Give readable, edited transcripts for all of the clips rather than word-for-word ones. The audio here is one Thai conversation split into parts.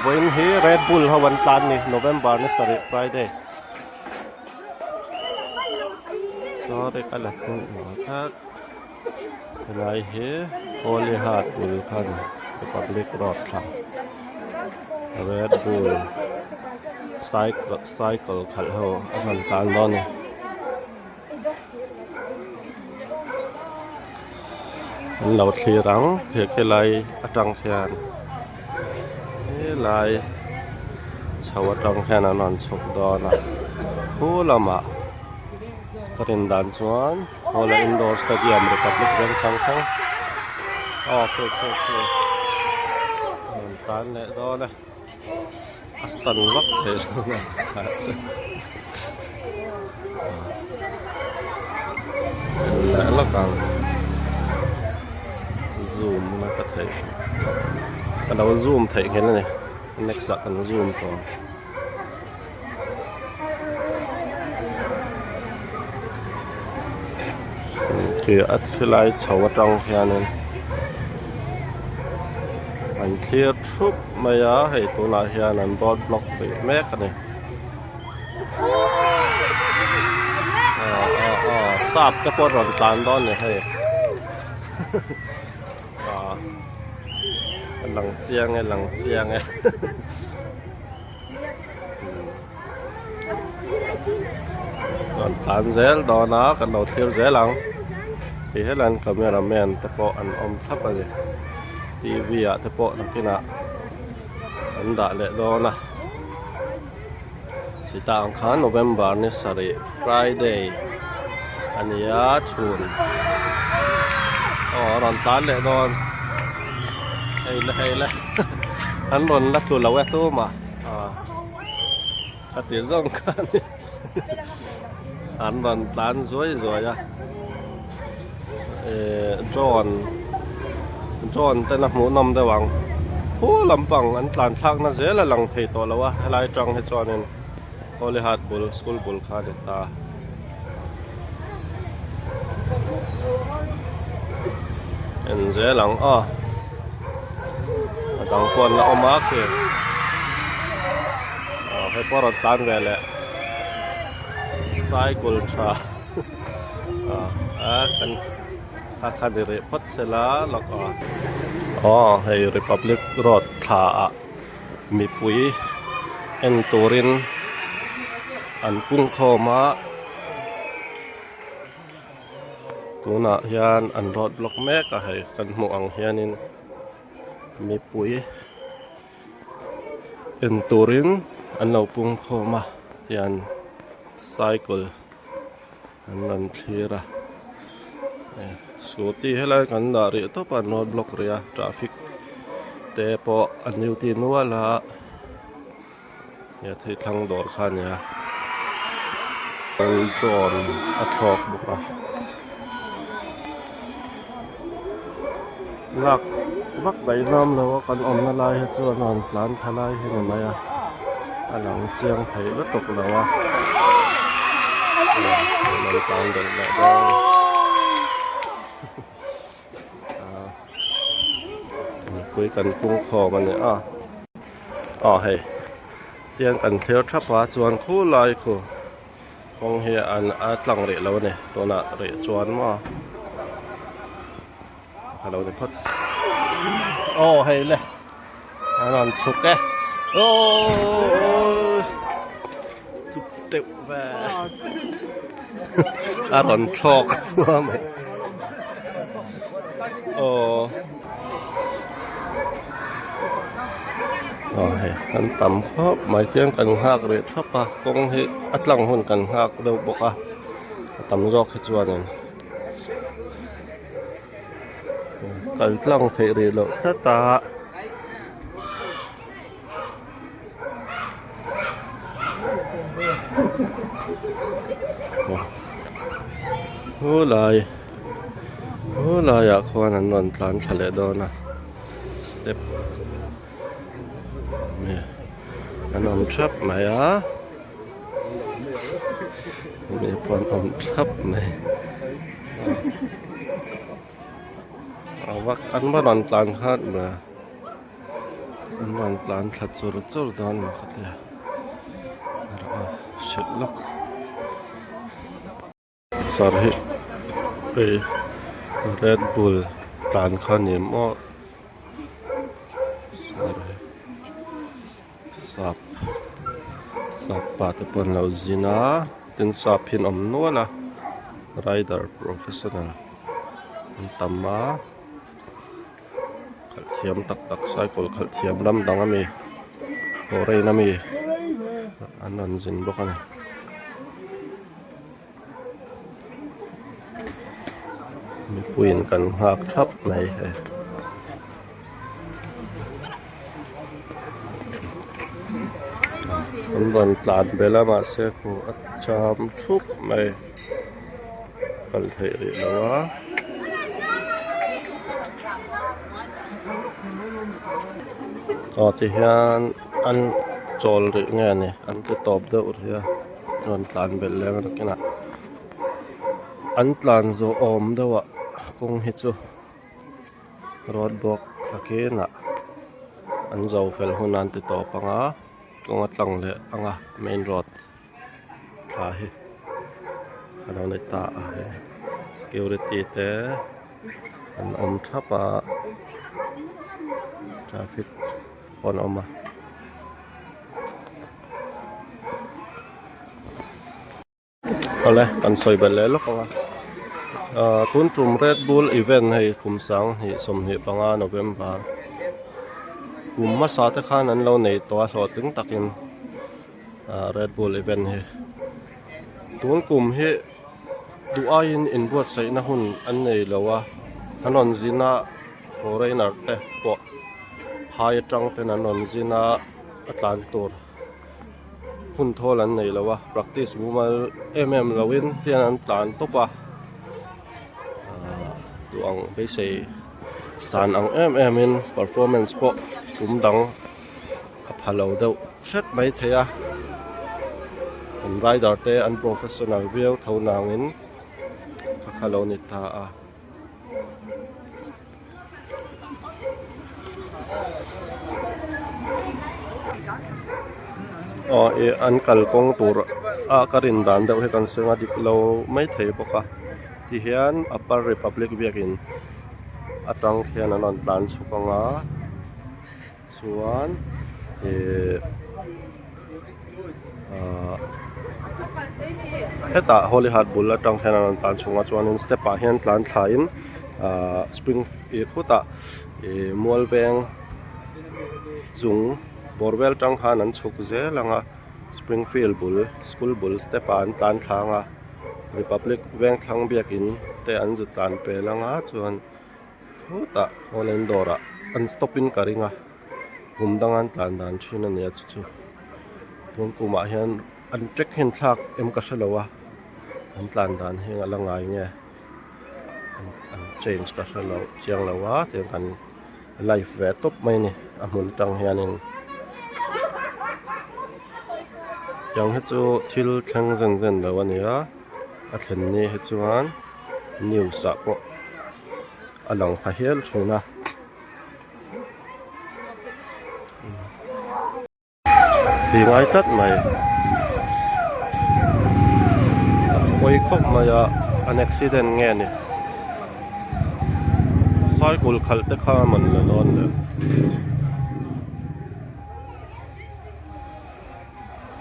when he Red Bull hawan tan ni November ni sari Friday sorry kala kun tak lai he Holy Heart Bull khan Republic Road khan Red Bull cycle khal ho ahan tan lo niเราทีรังเพียงไรจังแค่นนี่ไรชาวจังแค่นนอนสุกดอนะผู้ละมะกรินดันจวนโอลอินดอร์สเตเดียมริพับลิกเวนชังคังโอเคการเล่นดอนะอัสตันวักเทจนะแล้วกันzoom นะก็ถ่ายกันเรา zoom ถ่ายกันแล้วเนี่ย next กัน zoom ต่อคืออัดคือไลท์ชาวจังแค่นั้นมันเคลียร์ทุบไม่ยาให้ตัวนาเฮียนั้นบอดบล็อกไปแม่กันเนี่ยทราบก็ปวดร้อนตานตอนเนี่ยให้หลังเจียงไงตอนทานเซลดอนะกันเราเที่ยวเซลังที่ให้ลันกับเมียราแมนตะโปอันอมทับอะไรทีวีอะตะโปนักกินอะอันด่าเละดอนะสิตาอังคารโนเวมเบอร์นี่สรี Friday อันนี้ชุนรอนตานเละดอนhay là anh còn lắc chuột lâu eto mà cắt tỉa rong anh còn tán rồi á John tên là muốn nằm đây bằng hú làm bằng anh tán thang nó dễ là lòng thầy to lâu á hay lại trăng hay cho nên Holy Heart Bull School Bull khá để ta anh dễ lòngต่างคนละออกมาคือให้พอรถตันไปเลยไซค์กุลทรากันคันเรือพัดเสลาแล้วก็ให้ Republic Road ท่ามีปุ๋ยเอ็นตูรินอันพุ่งเข้ามาตัวน่ะยานอันรถบล็อกแม่ก็ให้กันหมู่อังเฮียนินมีปุ๋ยเอ็นตูรินอันเราปุ่งเข้ามายันไซเคิลอันนั้นทีระสุดที่ให้เรากันดาริตัวปานโนบล็อกเรียทราฟิกแต่พออันอยู่ที่นัวละอย่าที่ทางดอร์ขันเนี่ยจอนอัดทอกบุกอ่ะลักวักใบน้ำแล้วกันอมละลายให้ส่วนนอนร้านทลายให้หน่อยไหมหลังเชียงไผ่ก็ตกแล้วมันกลางเดินแบบคุยกันกุ้งคอมันเนี่ยให้เตียงกันเที่ยวทับว่าจวนคู่ลอยคู่คงเฮียอันหลังเรือแล้วเนี่ยตัวน่ะเรือจวนมั้งเราจะพัดให้เลยนอนสุกแกทุบเต็มแวตอนชอกว่าไหมให้กันต่ำครอบหมายเตียงกันหักเลยทับปะกงให้อัดหลังหุ่นกันหักเดี๋ยวบอกต่ำรอกให้จวนนั่นกันกล้องเทรีโลถ้าตาโอ้ลายอยากควานนอนทานทะเลดอนะสเต็ปเนี่ยนอนทับไหมมีปอนอมทับไหม Awak anbaran tlan khat ba. Anbaran tlan khat zur dan makhatya. Ara shitlok. Sarhi pe Red Bull tlan khanim o sarhi sap patapon lauzina tin sapin omnola rider professional tama khalthiam tak cycle khalthiam lam dangami forei nami anan zin bokani mi puin kan hak thap mai he anban tlan bela ma se ko acham thup mai kal thei ri lawa ti hian an chol ri nge ni an te top de ur hia ron tlan bel le rakina an tlan zo om dewa kong hi chu road block akena an zo fel hunan te top anga kong atlang le anga main road tha hi ano nei ta he security te an om thapa traffic on oma ole kan soi bel le lo kawa tun tum Red Bull event hei kumsang hi som hi panga November kumma sa te khan an lo nei to hlo ting takin Red Bull event hi tun kum hi duain in buat sai na hun an nei lawa hanon zina foreigner te po hai tang ten anon zina atlan tur hun tholan nei lawa practice mumal lawin tian an tlan topa duang be sei san ang in performance po kumdang aphalo deuh set mai theya an rider te an professional view thonangin khakhalo ni ta an kalkong tur karin dan deuh he kan senga diklo mai thei boka ti hian Upper Republic biakin atang khian anon tlan chukanga chuan heta Holy Heart Bull atang khian anon tlan chunga chuan in step a hian tlan thlain spring khuta mualveng chung Borwell tang khan an chuk zelanga Springfield Bull School Bull step an tlan thlanga Republic veng thlang biakin te an zu tlan pelanga chuan huta Holendora an stopin karinga kumdangan tlan dan thina nia chu tun kuma hian an check hin thlak em ka shalowa an tlan dan henga langai nge an change ka shalo chiang lawa te kan life ve top mai ni amun tang hianin yang he chu thil thlang zen lawania a thlen ni he chuan news a po alang pha hel thuna ti ngai tat mai koi khop maya an accident nge ni cycle khal te kha man la non le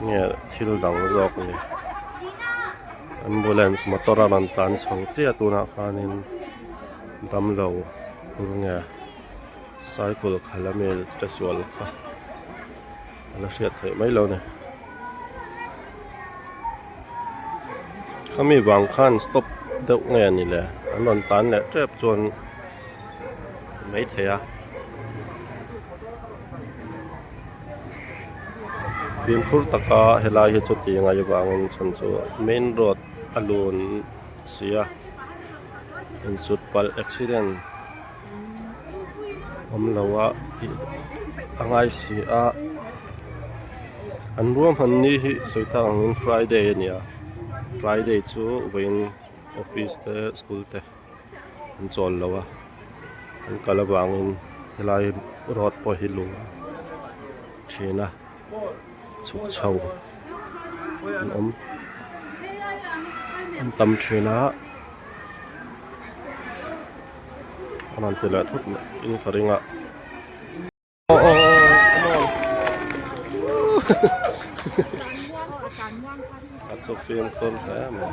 nge thil dang zok ni ambulance motor an tan chho chia tuna khanin damlo nge cycle khalamel stressful kha ala siat thai mai lo ne khami wang khan stop deuh nge ni le anon tan le trap chon mai theya bin khur taka helai he chuti nga yawangin chan chu main road alun sia in sut pal accident lawa angai si an ruam han ni hi soitang in Friday ania Friday chu win office te school te an chol lawa อันกะละวางอินลายรอดปอหิลุงเชนะสุกเชาอันตำเชนะอันนั้นจะละทุกอินคาริงะโอ้ อันโซฟีนคนแท้มั้ง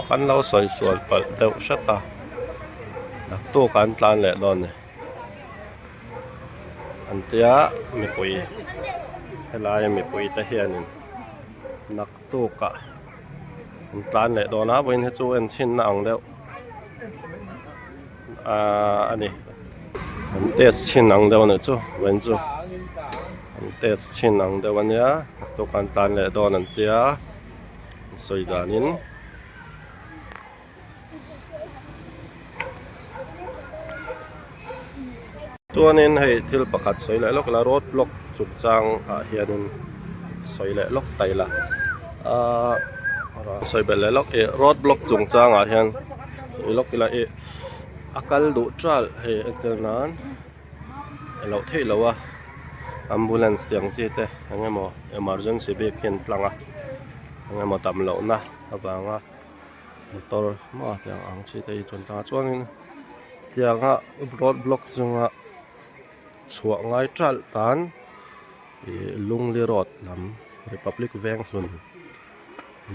คันเราสวยๆปัดเดวชัดตาตัวกันตานแหละดอนเนี่ยอันเตียมีปุ๋ยเวลายังมีปุ๋ยตะเฮียนนักตัวกะอันตานแหละดอนนะเว้นให้จูเอ็นชินนังเดียวอันนี้อันเตสชินนังเดียวเนี่ยจูเว้นจูเตสชินนังเดียววันนี้ตัวกันตานแหละดอนอันเตียสวยดานินตัวนี้ให้ทิลประคัดสวยเลยล็อกละรถบล็อกจุกจางเฮียนุนสวยเลยล็อกไตละสวยแบบเลยล็อกรถบล็อกจุกจางเฮียนสวยล็อกละอากาศดุจัดให้อันเตอร์นั้นเราเที่ยวว่าambulance เตียงจีเต้ยังไงมั้ง emergency เบรกเห็นตั้งยังไงมั้งตำเหล่านะบางมอเตอร์มาเตียงอังจีเต้จนตั้งช่วงนี้เตียงรถบล็อกจุงชัวง่ายจัดตานลุงเลรอดลำ Republic แวงหุ่น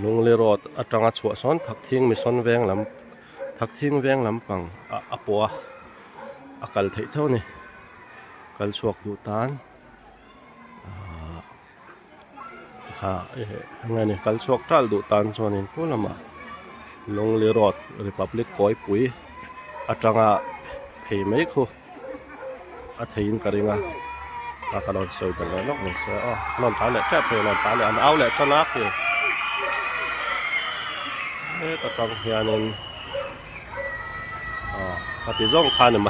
ลุงเลรอดอัตราชัวซ้อนทักทิ้งมีซ้อนแวงลำทักทิ้งแวงลำปังปัวอากาศเท่านี้กัลชวกดูตานค่ะไงเนี่ยกัลชวกจัดดูตานส่วนนี้พูดละมาลุงเลรอด Republic ก้อยปุ๋ยอัตราเพย์ไม่คู่อาทิตย์กันยังอาการสวยเป็นไรนกเนี่ยนอนตาเลยแค่เพลนอนตาเลยอันเอาเลยชนะคือแต่ตอนเฮียนี่ปฏิจจ์ขันไหม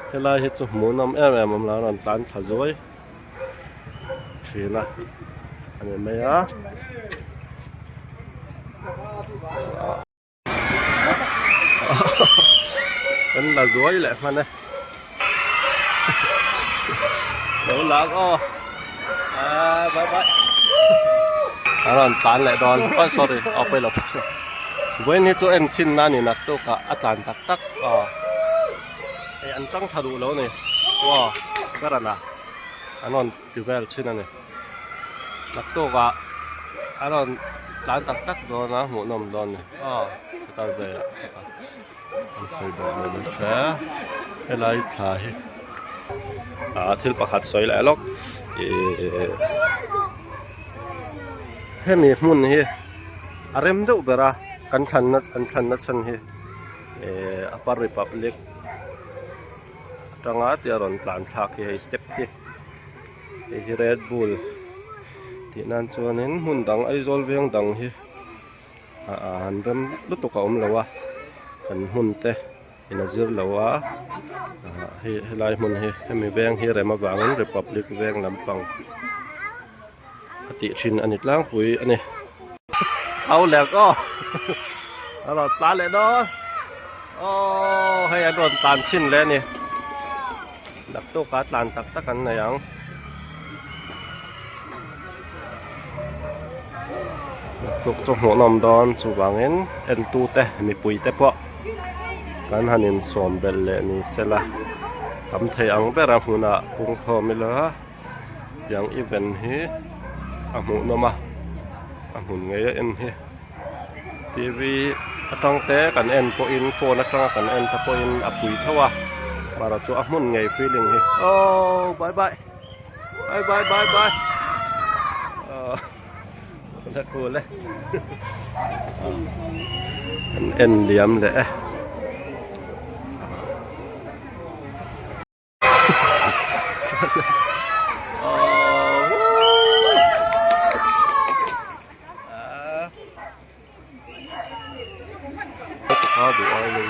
เวลาเห็นสมุนน้ำมันแล้วนอนตาขจอยชีนะอันนี้ไม่เป็นละจอยแหละมันเนี่ยเดี๋ยวลักบายนอนตานแหละดอนsorry เอาไปหลบเว้นนี่ตัวเอ็นชินนั่นนี่นักตัวกะอาจารย์ตักอันตั้งทะลุแล้วนี่ว้าก็ระนาอันนั้นอยู่แบบชินนั่นนี่นักตัวกะอันนั้นจานตักโดนนะหัวนมโดนนี่สตาร์เบย์อันสวยแบบนี้เสียอะไรถ่ายทิลประคัดสวยแล้วล็อกให้มีมุนเฮอารมณ์ดูเบรากันขันนัดฉันเฮอัปปาริปับเล็กจังหวะที่เราหลังทักเฮสเต็ปเฮเรดบูลที่นั่นส่วนนี้หุ่นดังไอโซลเวียงดังเฮอันเริ่มลุตุกอมแล้ววะกันหุ่นเตะอินาซิร์แล้ววะให้ลายมันให้มีแวงให้อะไรมาบางนั้น Republic แวงลำปังปฏิชินอันนี้ล้างปุ๋ยอันนี้เอาแล้วก็เราตาเลยเนาะให้อันโดนตานชินแล้วนี่ดักโตกาตานตักกันนะยังตกจหัวนำดอนสู่บางเงินเอ็นตูเตะมีปุ๋ยเตะเพาะการหันินสมเบลเลนี่เสละทำไทยอังเบราหุนะปุงคอมิลาอย่างอีเวนต์เฮอาหุนมาอาหุนไงเอ็นเฮทีวีตั้งแต่กันเอ็นโปอินโฟนักตั้งกันเอ็นตะโปอินอับปุ๋ยเท่ามาเราจะอาหุนไงฟีลิ่งเฮบายตะกูเลยเอ็นเหลี่ยมเลยดูเอาเลย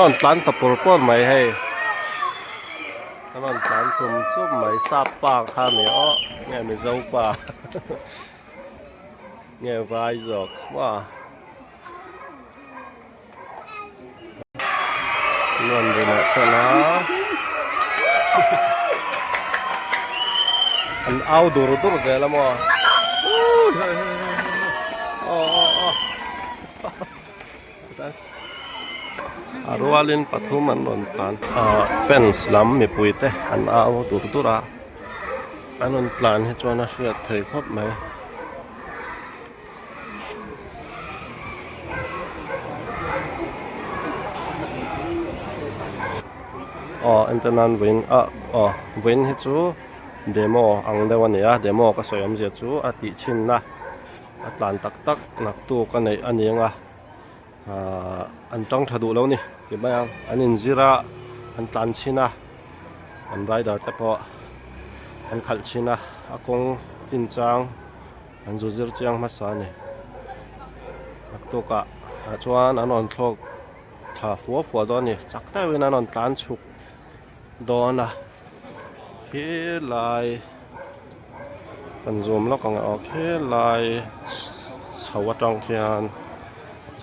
นอนตันตะปรปอนไม่ให้ ถนนตานซุ่มไหมซาบปากข้ามเนี่ยอ้อแง่ไม่เจ้าป่า แง่ไวจอกว่านั่นเลยนะจ๊ะนะอันเอาดูรุเสร็จแล้วมั้งArwalin patuman nontan fence lam mi puite an au durdura anon plan he chona shia thei khop mai internan win win he chu demo ang dewania demo ka soyam je chu ati chin na atlan tak tak nak tu ka nei anianga an tang thadu lo ni ke bayang anin zira an tlan china an rider te po an khal china akong chinchang an zuzir chiang ma sa ni nak tu ka chuan an on thlok tha fo do ni chak ta win an on tlan chuk do na he lai kan zoom lo kang okay lai chawatang khian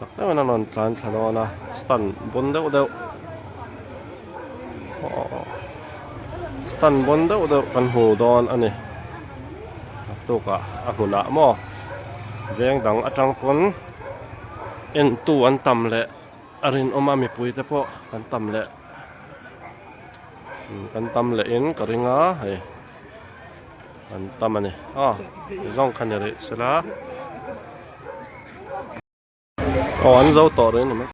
sakta wena non tlan thalona stan bon deuh stan bon deuh kan hu don ani tuka a huna mo veng dang atang pon en tu an tam le arin oma mi pui te po kan tam le in karinga he kan tam ani zong khanere sela an zau to re ni